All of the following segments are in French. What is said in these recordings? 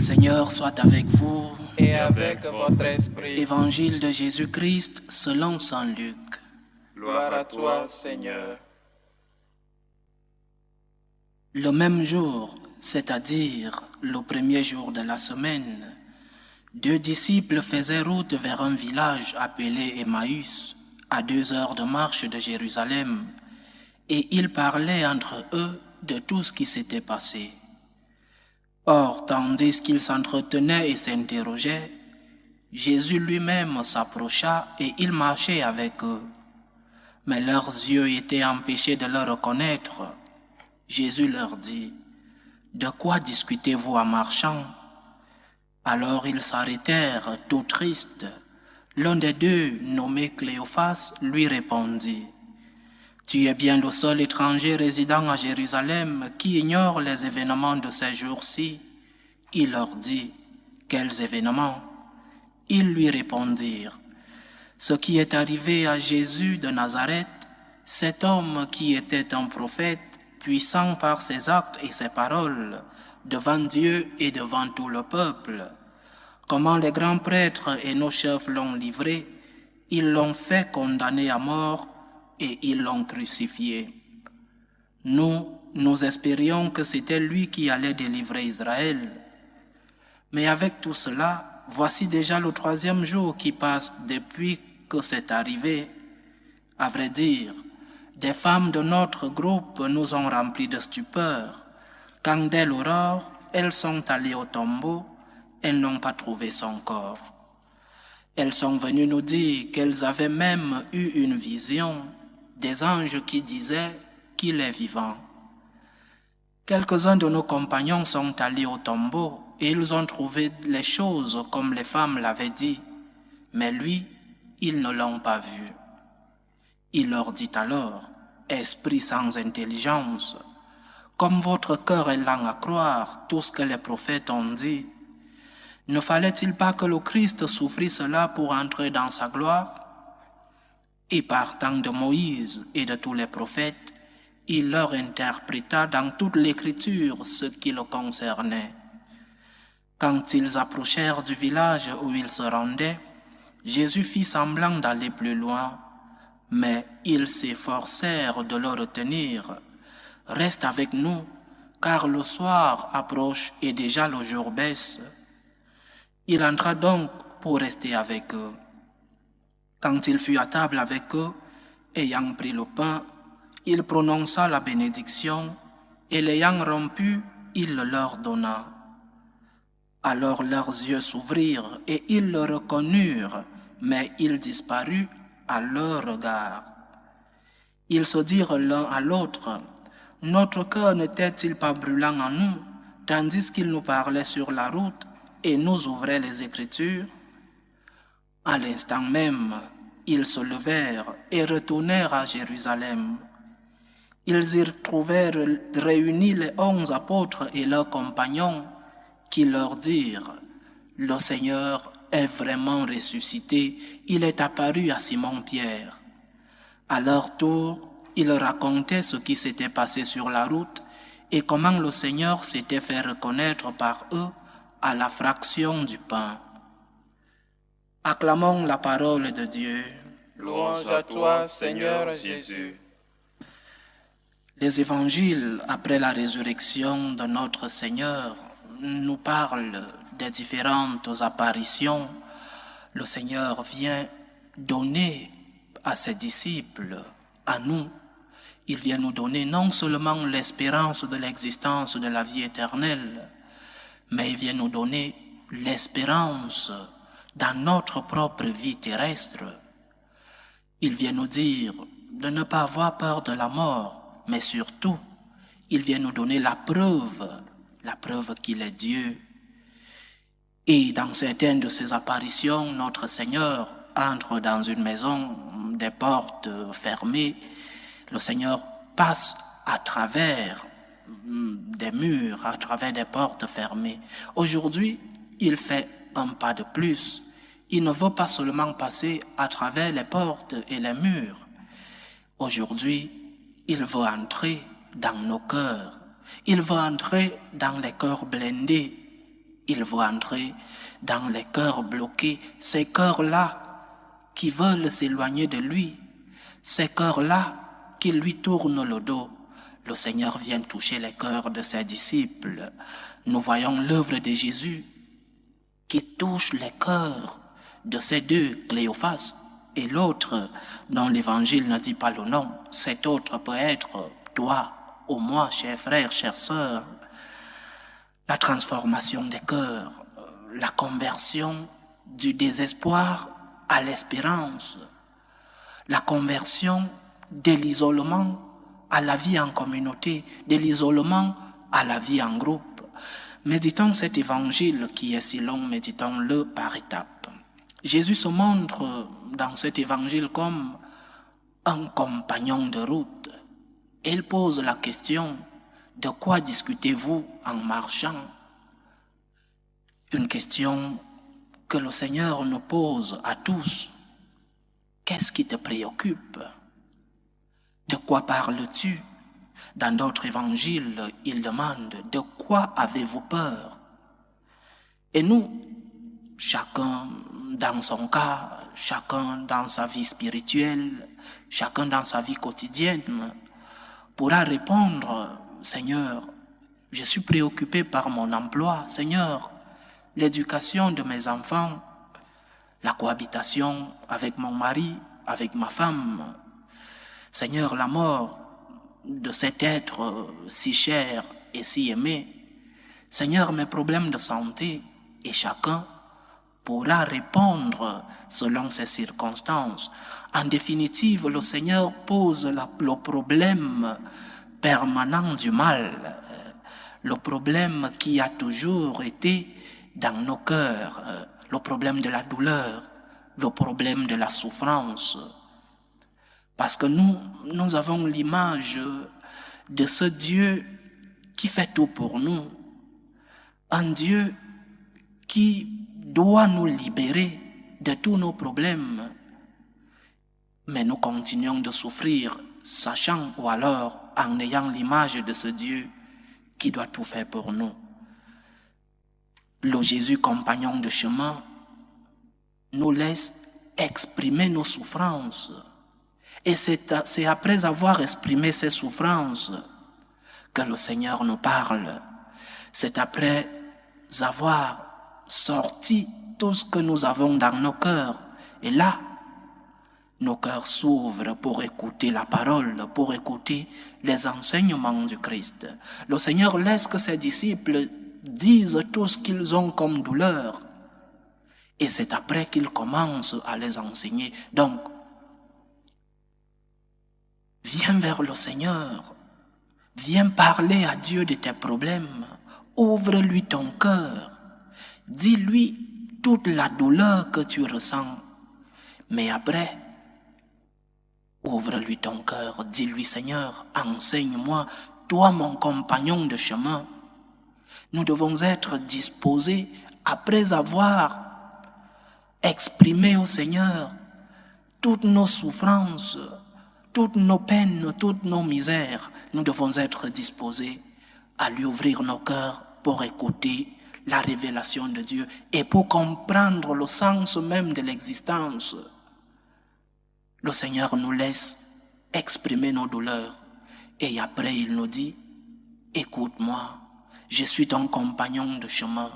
Seigneur soit avec vous. Et avec votre esprit. Évangile de Jésus-Christ selon saint Luc. Gloire à toi, Seigneur. Le même jour, c'est-à-dire le premier jour de la semaine, 2 disciples faisaient route vers un village appelé Emmaüs, à 2 heures de marche de Jérusalem, et ils parlaient entre eux de tout ce qui s'était passé. Or, tandis qu'ils s'entretenaient et s'interrogeaient, Jésus lui-même s'approcha et il marchait avec eux. Mais leurs yeux étaient empêchés de le reconnaître. Jésus leur dit, « De quoi discutez-vous en marchant ?» Alors ils s'arrêtèrent, tout tristes. L'un des deux, nommé Cléophas, lui répondit, « Tu es bien le seul étranger résidant à Jérusalem qui ignore les événements de ces jours-ci. » Il leur dit, « Quels événements ?» Ils lui répondirent, « Ce qui est arrivé à Jésus de Nazareth, cet homme qui était un prophète, puissant par ses actes et ses paroles, devant Dieu et devant tout le peuple. Comment les grands prêtres et nos chefs l'ont livré, ils l'ont fait condamner à mort et ils l'ont crucifié. Nous espérions que c'était lui qui allait délivrer Israël. Mais avec tout cela, voici déjà le 3e jour qui passe depuis que c'est arrivé. À vrai dire, des femmes de notre groupe nous ont remplis de stupeur. Quand dès l'aurore, elles sont allées au tombeau, elles n'ont pas trouvé son corps. Elles sont venues nous dire qu'elles avaient même eu une vision, des anges qui disaient qu'il est vivant. Quelques-uns de nos compagnons sont allés au tombeau et ils ont trouvé les choses comme les femmes l'avaient dit, mais lui, ils ne l'ont pas vu. Il leur dit alors, « Esprit sans intelligence, comme votre cœur est lent à croire tout ce que les prophètes ont dit, ne fallait-il pas que le Christ souffrit cela pour entrer dans sa gloire ?» Et partant de Moïse et de tous les prophètes, il leur interpréta dans toute l'Écriture ce qui le concernait. Quand ils approchèrent du village où ils se rendaient, Jésus fit semblant d'aller plus loin, mais ils s'efforcèrent de le retenir. « Reste avec nous, car le soir approche et déjà le jour baisse. » Il entra donc pour rester avec eux. Quand il fut à table avec eux, ayant pris le pain, il prononça la bénédiction, et l'ayant rompu, il le leur donna. Alors leurs yeux s'ouvrirent, et ils le reconnurent, mais il disparut à leur regard. Ils se dirent l'un à l'autre, « Notre cœur n'était-il pas brûlant en nous, tandis qu'il nous parlait sur la route et nous ouvrait les Écritures ?» À l'instant même, ils se levèrent et retournèrent à Jérusalem. Ils y trouvèrent réunis les 11 apôtres et leurs compagnons qui leur dirent, « Le Seigneur est vraiment ressuscité, il est apparu à Simon-Pierre. » À leur tour, ils racontaient ce qui s'était passé sur la route et comment le Seigneur s'était fait reconnaître par eux à la fraction du pain. Acclamons la parole de Dieu. Louange à toi, Seigneur Jésus. Les évangiles, après la résurrection de notre Seigneur, nous parlent des différentes apparitions. Le Seigneur vient donner à ses disciples, à nous, il vient nous donner non seulement l'espérance de l'existence de la vie éternelle, mais il vient nous donner l'espérance dans notre propre vie terrestre. Il vient nous dire de ne pas avoir peur de la mort, mais surtout, il vient nous donner la preuve qu'il est Dieu. Et dans certaines de ces apparitions, notre Seigneur entre dans une maison, des portes fermées. Le Seigneur passe à travers des murs, à travers des portes fermées. Aujourd'hui, il fait un pas de plus. Il ne veut pas seulement passer à travers les portes et les murs. Aujourd'hui, il veut entrer dans nos cœurs. Il veut entrer dans les cœurs blindés. il veut entrer dans les cœurs bloqués, ces cœurs-là qui veulent s'éloigner de lui, ces cœurs-là qui lui tournent le dos. Le Seigneur vient toucher les cœurs de ses disciples. Nous voyons l'œuvre de Jésus qui touche les cœurs de ces deux, Cléophas et l'autre dont l'Évangile ne dit pas le nom. Cet autre peut être toi ou moi, chers frères, chères sœurs. La transformation des cœurs, la conversion du désespoir à l'espérance, la conversion de l'isolement à la vie en communauté, de l'isolement à la vie en groupe. Méditons cet évangile qui est si long, méditons-le par étapes. Jésus se montre dans cet évangile comme un compagnon de route. Il pose la question: de quoi discutez-vous en marchant? Une question que le Seigneur nous pose à tous. Qu'est-ce qui te préoccupe? De quoi parles-tu? Dans d'autres évangiles, il demande: de quoi avez-vous peur? Et nous, chacun dans son cas, chacun dans sa vie spirituelle, chacun dans sa vie quotidienne, pourra répondre: Seigneur, je suis préoccupé par mon emploi. Seigneur, l'éducation de mes enfants, la cohabitation avec mon mari, avec ma femme. Seigneur, la mort de cet être si cher et si aimé. Seigneur, mes problèmes de santé. Et chacun pourra répondre selon ses circonstances. En définitive, le Seigneur pose le problème permanent du mal, le problème qui a toujours été dans nos cœurs, le problème de la douleur, le problème de la souffrance. Parce que nous avons l'image de ce Dieu qui fait tout pour nous, un Dieu qui doit nous libérer de tous nos problèmes. Mais nous continuons de souffrir, sachant ou alors en ayant l'image de ce Dieu qui doit tout faire pour nous. Le Jésus compagnon de chemin nous laisse exprimer nos souffrances. Et c'est après avoir exprimé ces souffrances que le Seigneur nous parle. C'est après avoir sorti tout ce que nous avons dans nos cœurs. Et là, nos cœurs s'ouvrent pour écouter la parole, pour écouter les enseignements du Christ. Le Seigneur laisse que ses disciples disent tout ce qu'ils ont comme douleur. Et c'est après qu'il commence à les enseigner. Donc, viens vers le Seigneur. Viens parler à Dieu de tes problèmes. Ouvre-lui ton cœur. Dis-lui toute la douleur que tu ressens. Mais après, ouvre-lui ton cœur. Dis-lui: Seigneur, enseigne-moi, toi mon compagnon de chemin. Nous devons être disposés, après avoir exprimé au Seigneur toutes nos souffrances, toutes nos peines, toutes nos misères, nous devons être disposés à lui ouvrir nos cœurs pour écouter la révélation de Dieu et pour comprendre le sens même de l'existence. Le Seigneur nous laisse exprimer nos douleurs et après il nous dit: écoute-moi, je suis ton compagnon de chemin.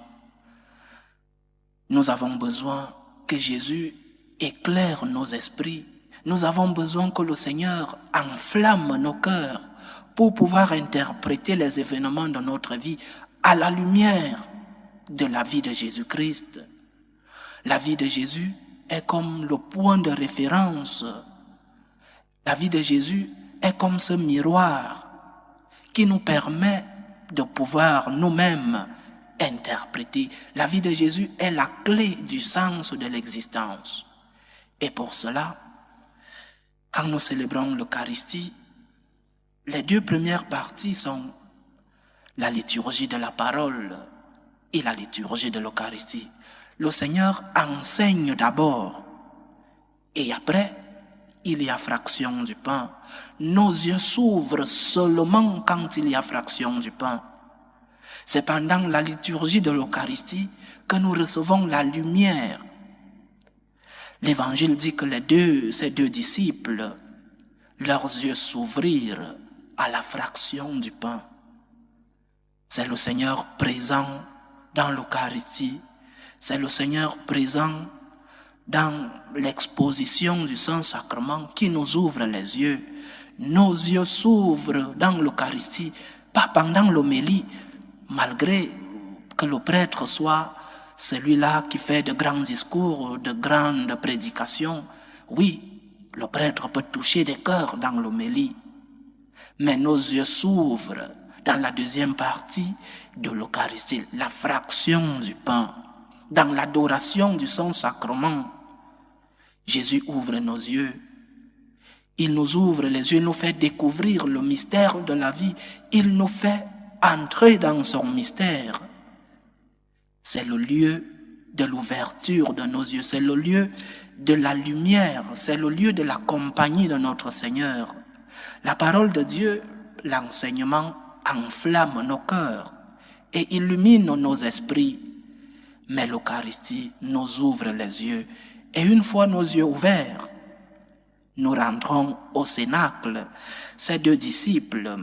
Nous avons besoin que Jésus éclaire nos esprits. Nous avons besoin que le Seigneur enflamme nos cœurs pour pouvoir interpréter les événements de notre vie à la lumière de la vie de Jésus-Christ. La vie de Jésus est comme le point de référence. La vie de Jésus est comme ce miroir qui nous permet de pouvoir nous-mêmes interpréter. La vie de Jésus est la clé du sens de l'existence. Et pour cela, quand nous célébrons l'Eucharistie, les deux premières parties sont la liturgie de la parole et la liturgie de l'Eucharistie. Le Seigneur enseigne d'abord et après, il y a fraction du pain. Nos yeux s'ouvrent seulement quand il y a fraction du pain. C'est pendant la liturgie de l'Eucharistie que nous recevons la lumière. L'Évangile dit que ces deux disciples, leurs yeux s'ouvrirent à la fraction du pain. C'est le Seigneur présent dans l'Eucharistie. C'est le Seigneur présent dans l'exposition du Saint-Sacrement qui nous ouvre les yeux. Nos yeux s'ouvrent dans l'Eucharistie, pas pendant l'homélie, malgré que le prêtre soit celui-là qui fait de grands discours, de grandes prédications. Oui, le prêtre peut toucher des cœurs dans l'homélie, mais nos yeux s'ouvrent dans la deuxième partie de l'Eucharistie, la fraction du pain, dans l'adoration du Saint-Sacrement. Jésus ouvre nos yeux. Il nous ouvre les yeux, il nous fait découvrir le mystère de la vie. Il nous fait entrer dans son mystère. C'est le lieu de l'ouverture de nos yeux, c'est le lieu de la lumière, c'est le lieu de la compagnie de notre Seigneur. La parole de Dieu, l'enseignement, enflamme nos cœurs et illumine nos esprits. Mais l'Eucharistie nous ouvre les yeux. Et une fois nos yeux ouverts, nous rentrons au cénacle. Ces deux disciples,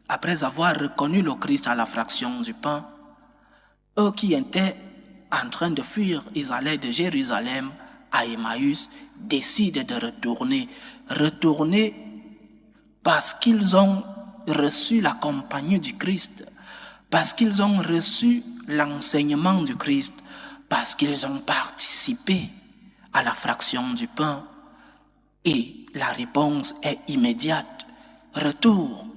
après avoir reconnu le Christ à la fraction du pain, eux qui étaient en train de fuir, ils allaient de Jérusalem à Emmaüs, décident de retourner parce qu'ils ont reçu la compagnie du Christ, parce qu'ils ont reçu l'enseignement du Christ, parce qu'ils ont participé à la fraction du pain. Et la réponse est immédiate. Retour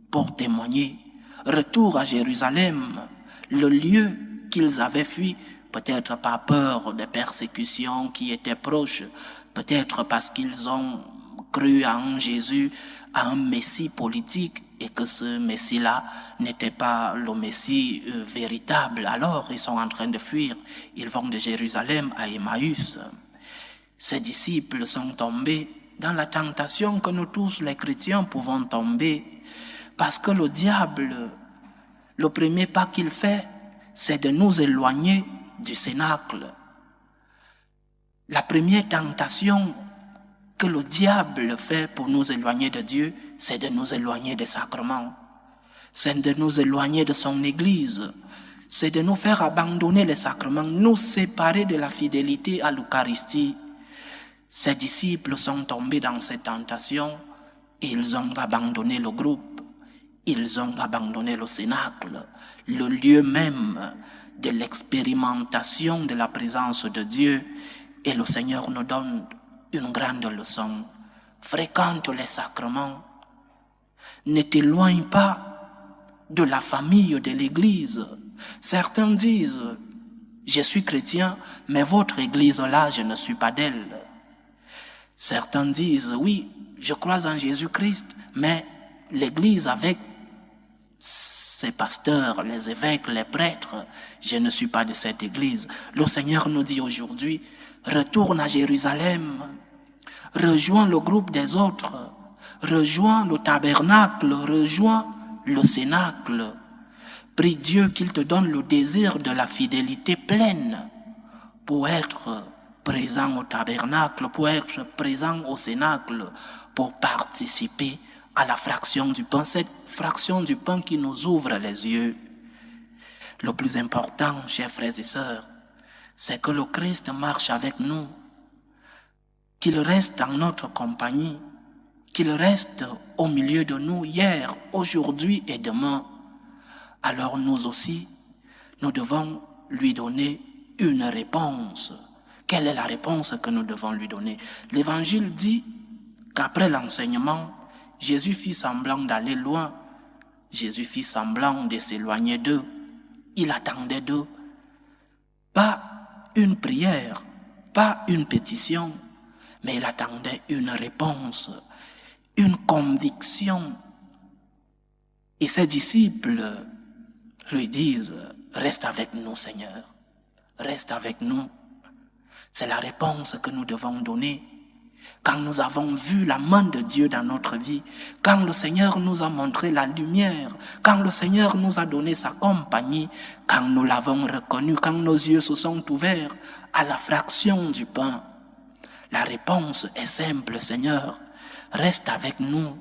pour témoigner. Retour à Jérusalem, le lieu qu'ils avaient fui, peut-être par peur des persécutions qui étaient proches, peut-être parce qu'ils ont cru en Jésus, à un Messie politique, et que ce Messie-là n'était pas le Messie véritable. Alors, ils sont en train de fuir. Ils vont de Jérusalem à Emmaüs. Ces disciples sont tombés dans la tentation que nous tous, les chrétiens, pouvons tomber. Parce que le diable, le premier pas qu'il fait, c'est de nous éloigner du cénacle. La première tentation que le diable fait pour nous éloigner de Dieu, c'est de nous éloigner des sacrements. C'est de nous éloigner de son Église. C'est de nous faire abandonner les sacrements, nous séparer de la fidélité à l'Eucharistie. Ces disciples sont tombés dans cette tentation et ils ont abandonné le groupe. Ils ont abandonné le cénacle, le lieu même de l'expérimentation de la présence de Dieu. Et le Seigneur nous donne une grande leçon. Fréquente les sacrements. Ne t'éloigne pas de la famille de l'Église. Certains disent, je suis chrétien, mais votre Église là, je ne suis pas d'elle. Certains disent, oui, je crois en Jésus-Christ, mais l'Église avec ses pasteurs, les évêques, les prêtres, je ne suis pas de cette Église. Le Seigneur nous dit aujourd'hui, retourne à Jérusalem, rejoins le groupe des autres, rejoins le tabernacle, rejoins le cénacle. Prie Dieu qu'il te donne le désir de la fidélité pleine pour être présent au tabernacle, pour être présent au cénacle, pour participer à la fraction du pain, cette fraction du pain qui nous ouvre les yeux. Le plus important, chers frères et sœurs, c'est que le Christ marche avec nous, qu'il reste en notre compagnie, qu'il reste au milieu de nous hier, aujourd'hui et demain. Alors nous aussi, nous devons lui donner une réponse. Quelle est la réponse que nous devons lui donner? L'Évangile dit qu'après l'enseignement, Jésus fit semblant d'aller loin. Jésus fit semblant de s'éloigner d'eux. Il attendait d'eux. Pas une prière, pas une pétition, mais il attendait une réponse, une conviction. Et ses disciples lui disent, reste avec nous, Seigneur, reste avec nous. C'est la réponse que nous devons donner. quand nous avons vu la main de Dieu dans notre vie, quand le Seigneur nous a montré la lumière, quand le Seigneur nous a donné sa compagnie, quand nous l'avons reconnu, quand nos yeux se sont ouverts à la fraction du pain. La réponse est simple, Seigneur, reste avec nous.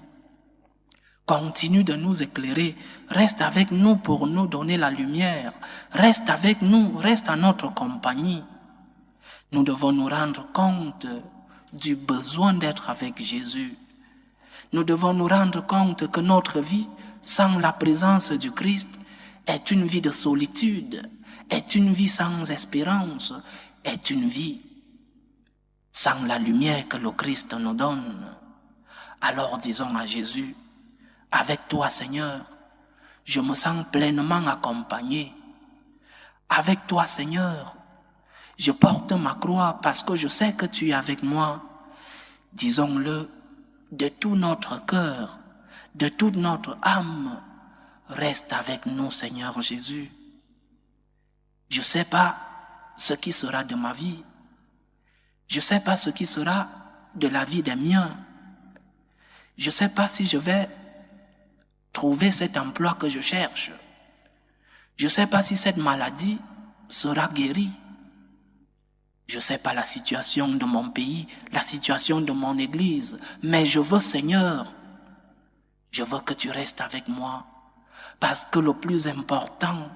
Continue de nous éclairer, reste avec nous pour nous donner la lumière, reste avec nous, reste à notre compagnie. Nous devons nous rendre compte du besoin d'être avec Jésus. Nous devons nous rendre compte que notre vie, sans la présence du Christ, est une vie de solitude, est une vie sans espérance, est une vie sans la lumière que le Christ nous donne. Alors disons à Jésus, avec toi Seigneur, je me sens pleinement accompagné. Avec toi Seigneur, je porte ma croix parce que je sais que tu es avec moi. Disons-le de tout notre cœur, de toute notre âme. Reste avec nous, Seigneur Jésus. Je ne sais pas ce qui sera de ma vie. Je ne sais pas ce qui sera de la vie des miens. Je ne sais pas si je vais trouver cet emploi que je cherche. Je ne sais pas si cette maladie sera guérie. Je ne sais pas la situation de mon pays, la situation de mon église, mais je veux, Seigneur, je veux que tu restes avec moi, parce que le plus important,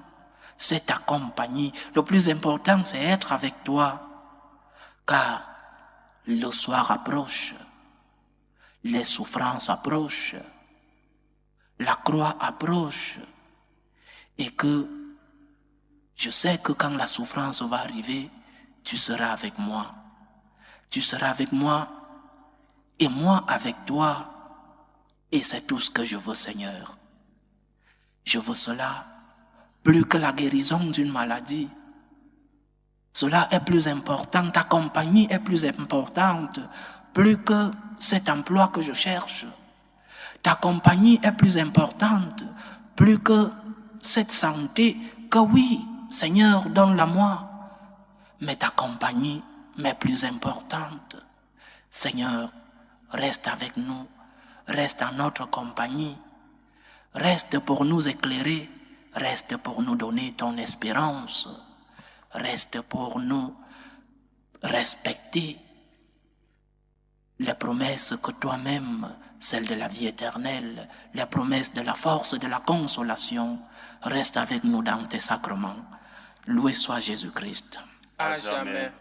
c'est ta compagnie. Le plus important, c'est être avec toi, car le soir approche, les souffrances approchent, la croix approche, et que je sais que quand la souffrance va arriver, tu seras avec moi. Tu seras avec moi et moi avec toi. Et c'est tout ce que je veux, Seigneur. Je veux cela plus que la guérison d'une maladie. Cela est plus important. Ta compagnie est plus importante. Plus que cet emploi que je cherche. Ta compagnie est plus importante. Plus que cette santé que oui, Seigneur, donne-la-moi. Mais ta compagnie m'est plus importante. Seigneur, reste avec nous, reste en notre compagnie, reste pour nous éclairer, reste pour nous donner ton espérance, reste pour nous respecter les promesses que toi-même, celles de la vie éternelle, les promesses de la force, de la consolation, reste avec nous dans tes sacrements. Loué soit Jésus-Christ. À jamais.